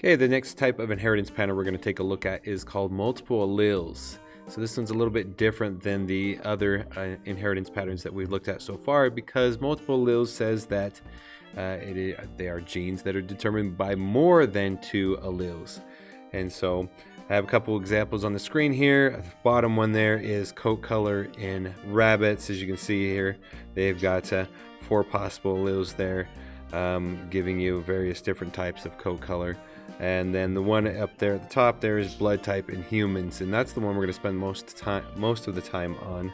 Okay, the next type of inheritance pattern we're going to take a look at is called multiple alleles. So this one's a little bit different than the other inheritance patterns that we've looked at so far, because multiple alleles says that they are genes that are determined by more than 2 alleles. And so I have a couple examples on the screen here. The bottom one there is coat color in rabbits. As you can see here, they've got 4 possible alleles there, giving you various different types of coat color. And then the one up there at the top there is blood type in humans, and that's the one we're going to spend most of the time on.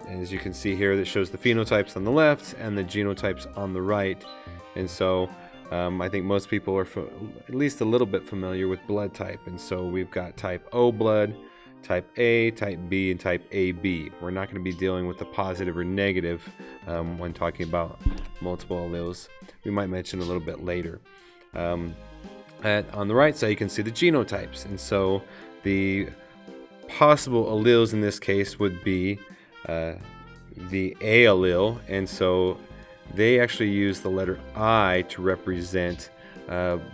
As you can see here, that shows the phenotypes on the left and the genotypes on the right. And so I think most people are at least a little bit familiar with blood type. And so we've got type O blood, type A, type B, and type AB. We're not going to be dealing with the positive or negative when talking about multiple alleles. We might mention a little bit later. On the right side, you can see the genotypes. And so the possible alleles in this case would be the A allele. And so they actually use the letter I to represent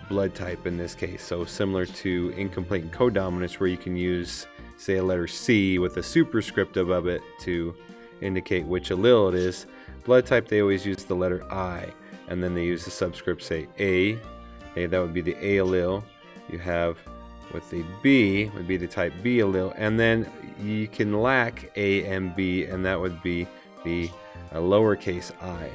blood type in this case. So similar to incomplete and codominance, where you can use, say, a letter C with a superscript above it to indicate which allele it is. Blood type, they always use the letter I, and then they use the subscript, say A. Okay, that would be the A allele. You have with the B would be the type B allele, and then you can lack A and B, and that would be the lowercase I.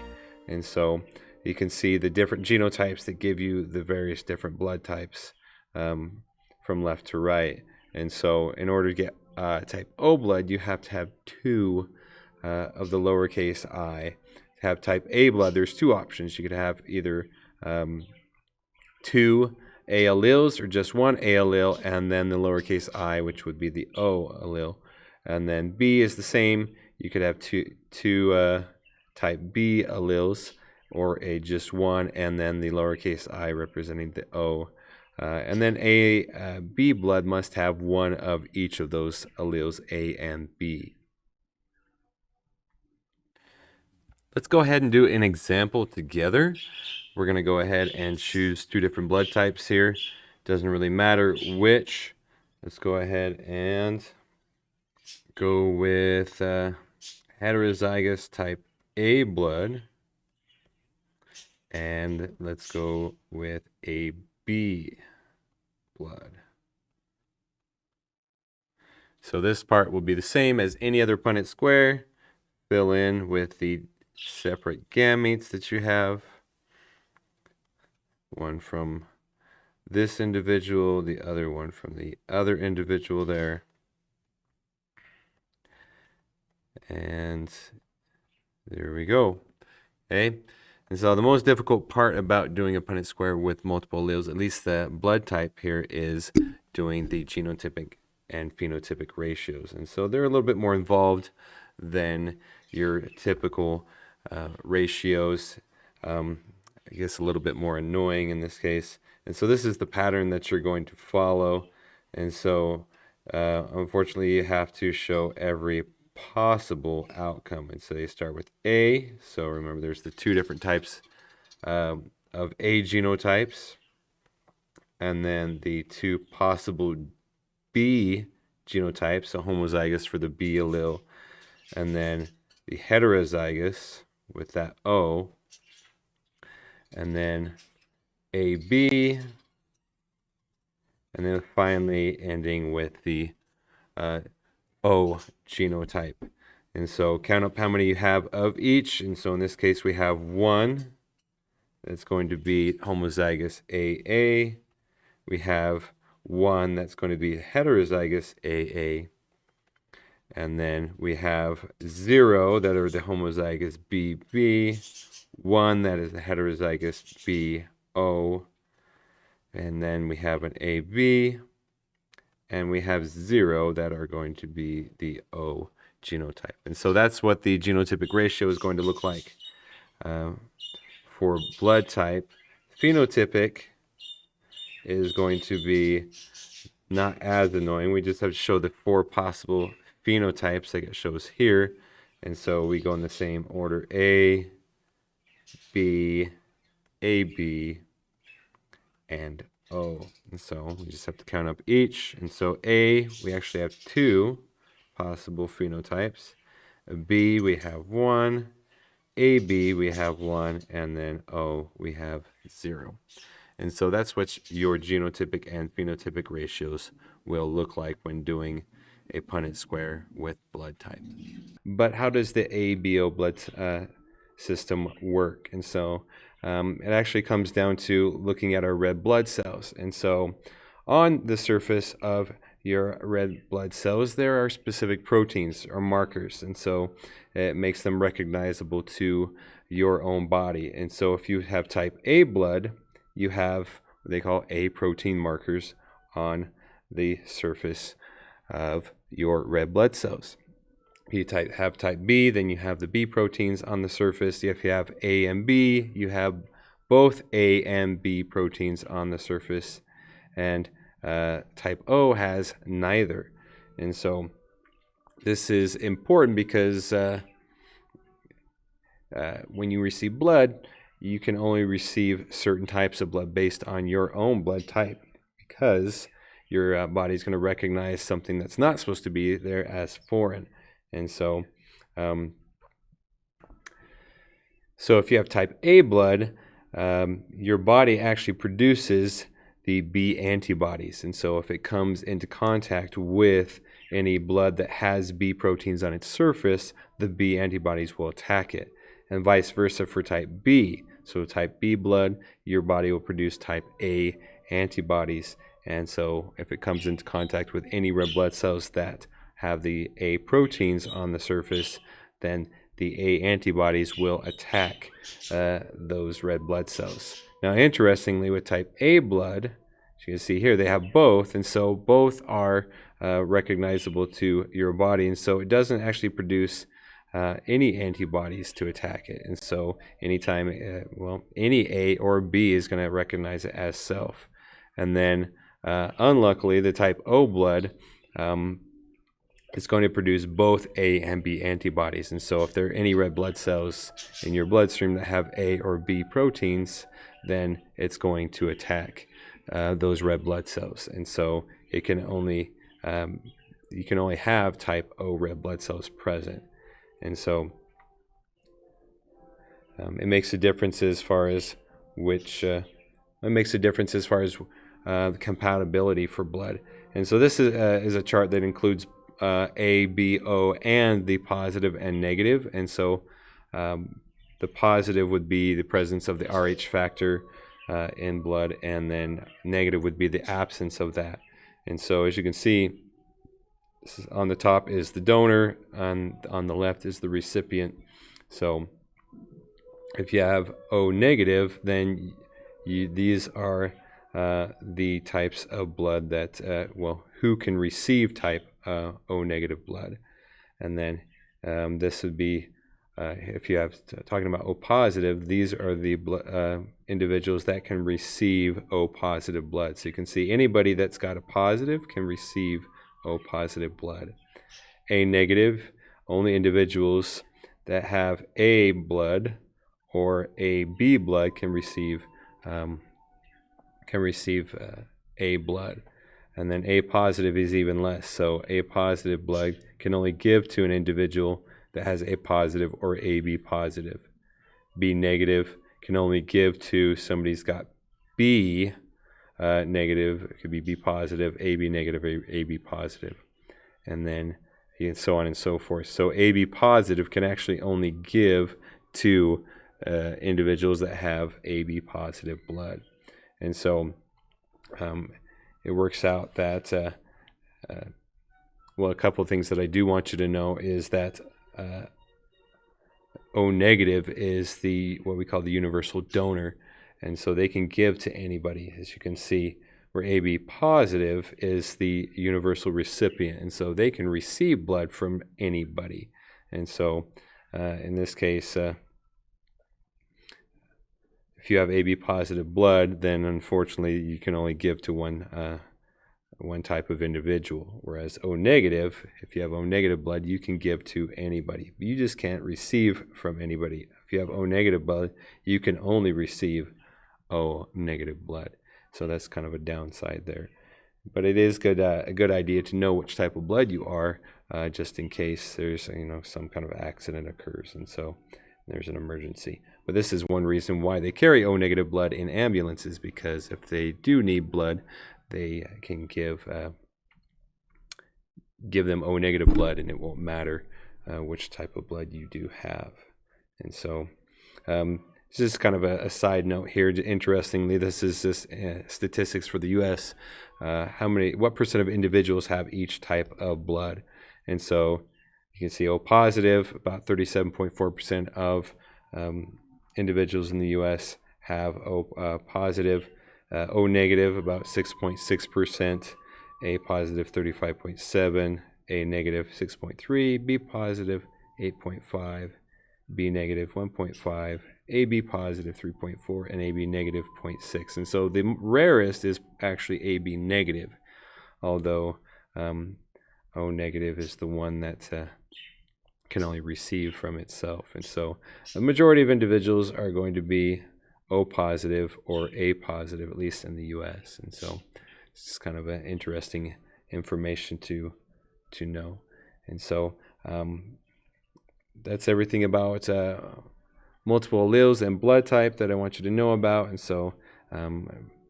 And so you can see the different genotypes that give you the various different blood types from left to right. And so in order to get type O blood, you have to have 2 of the lowercase I. To have type A blood, there's 2 options. You could have either 2 A alleles or just 1 A allele, and then the lowercase I, which would be the O allele. And then B is the same. You could have two type B alleles, or just 1, and then the lowercase I representing the O. And then B blood must have 1 of each of those alleles, A and B. Let's go ahead and do an example together. We're going to go ahead and choose 2 different blood types here. Doesn't really matter which. Let's go ahead and go with heterozygous type A blood. And let's go with AB blood. So this part will be the same as any other Punnett square. Fill in with the separate gametes that you have. One from this individual, the other one from the other individual there. And there we go. Okay. And so the most difficult part about doing a Punnett square with multiple alleles, at least the blood type here, is doing the genotypic and phenotypic ratios. And so they're a little bit more involved than your typical ratios. I guess a little bit more annoying in this case. And so this is the pattern that you're going to follow. And so unfortunately you have to show every possible outcome. And so you start with A. So remember, there's the 2 different types of A genotypes, and then the 2 possible B genotypes, so homozygous for the B allele, and then the heterozygous with that O, and then AB, and then finally ending with the O genotype. And so count up how many you have of each. And so in this case we have 1 that's going to be homozygous AA. We have 1 that's going to be heterozygous AA. And then we have 0 that are the homozygous BB, 1 that is the heterozygous BO, and then we have an AB, and we have 0 that are going to be the O genotype. And so that's what the genotypic ratio is going to look like for blood type. Phenotypic is going to be not as annoying. We just have to show the 4 possible phenotypes like it shows here. And so we go in the same order: A, B, AB, and O. And so we just have to count up each. And so A, we actually have 2 possible phenotypes. B, we have 1. AB, we have 1. And then O, we have 0. And so that's what your genotypic and phenotypic ratios will look like when doing a Punnett square with blood type. But how does the ABO blood system work? And so it actually comes down to looking at our red blood cells. And so on the surface of your red blood cells, there are specific proteins or markers. And so it makes them recognizable to your own body. And so if you have type A blood, you have what they call A protein markers on the surface of your red blood cells. If you have type B, then you have the B proteins on the surface. If you have A and B, you have both A and B proteins on the surface. And type O has neither. And so this is important because when you receive blood, you can only receive certain types of blood based on your own blood type, because your body is going to recognize something that's not supposed to be there as foreign. And so if you have type A blood, your body actually produces the B antibodies. And so if it comes into contact with any blood that has B proteins on its surface, the B antibodies will attack it. And vice versa for type B. So type B blood, your body will produce type A antibodies. And so if it comes into contact with any red blood cells that have the A proteins on the surface, then the A antibodies will attack those red blood cells. Now, interestingly, with type A blood, as you can see here, they have both, and so both are recognizable to your body, and so it doesn't actually produce any antibodies to attack it. And so anytime, any A or B is going to recognize it as self. And then, unluckily, the type O blood is going to produce both A and B antibodies. And so if there are any red blood cells in your bloodstream that have A or B proteins, then it's going to attack those red blood cells. And so it can only you can only have type O red blood cells present. And so it makes a difference as far as the compatibility for blood. And so this is a chart that includes A, B, O, and the positive and negative. And so the positive would be the presence of the Rh factor in blood, and then negative would be the absence of that. And so as you can see, on the top is the donor, on the left is the recipient. So if you have O negative, then these are the types of blood that, who can receive type O negative blood. And then this would be, if you have talking about O positive, these are the individuals that can receive O positive blood. So you can see anybody that's got a positive can receive O positive blood. A negative, only individuals that have A blood or A B blood can receive A blood. And then A positive is even less. So A positive blood can only give to an individual that has A positive or AB positive. B negative can only give to somebody who's got B negative. It could be B positive, AB negative, AB positive, and then so on and so forth. So AB positive can actually only give to individuals that have AB positive blood. And so it works out that, a couple of things that I do want you to know is that O negative is what we call the universal donor. And so they can give to anybody, as you can see, where AB positive is the universal recipient. And so they can receive blood from anybody. And so in this case, if you have AB positive blood, then unfortunately you can only give to one type of individual. Whereas O negative, if you have O negative blood, you can give to anybody. You just can't receive from anybody. If you have O negative blood, you can only receive O negative blood. So that's kind of a downside there. But it is good, a good idea to know which type of blood you are, just in case there's some kind of accident occurs, and so there's an emergency. But this is one reason why they carry O negative blood in ambulances, because if they do need blood, they can give them O negative blood, and it won't matter which type of blood you do have. And so this is kind of a side note here. Interestingly, this is just statistics for the U.S. What percent of individuals have each type of blood? And so you can see O positive, about 37.4% of individuals in the U.S. have O positive, O negative about 6.6%, A positive 35.7%, A negative 6.3%, B positive 8.5%, B negative 1.5%, AB positive 3.4%, and AB negative 0.6%. And so the rarest is actually AB negative, although O negative is the one that can only receive from itself. And so the majority of individuals are going to be O positive or A positive, at least in the U.S. And so it's kind of an interesting information to know. And so that's everything about multiple alleles and blood type that I want you to know about. And so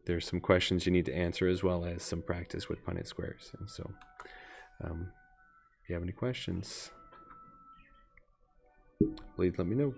there's some questions you need to answer, as well as some practice with Punnett squares. And so if you have any questions, please let me know.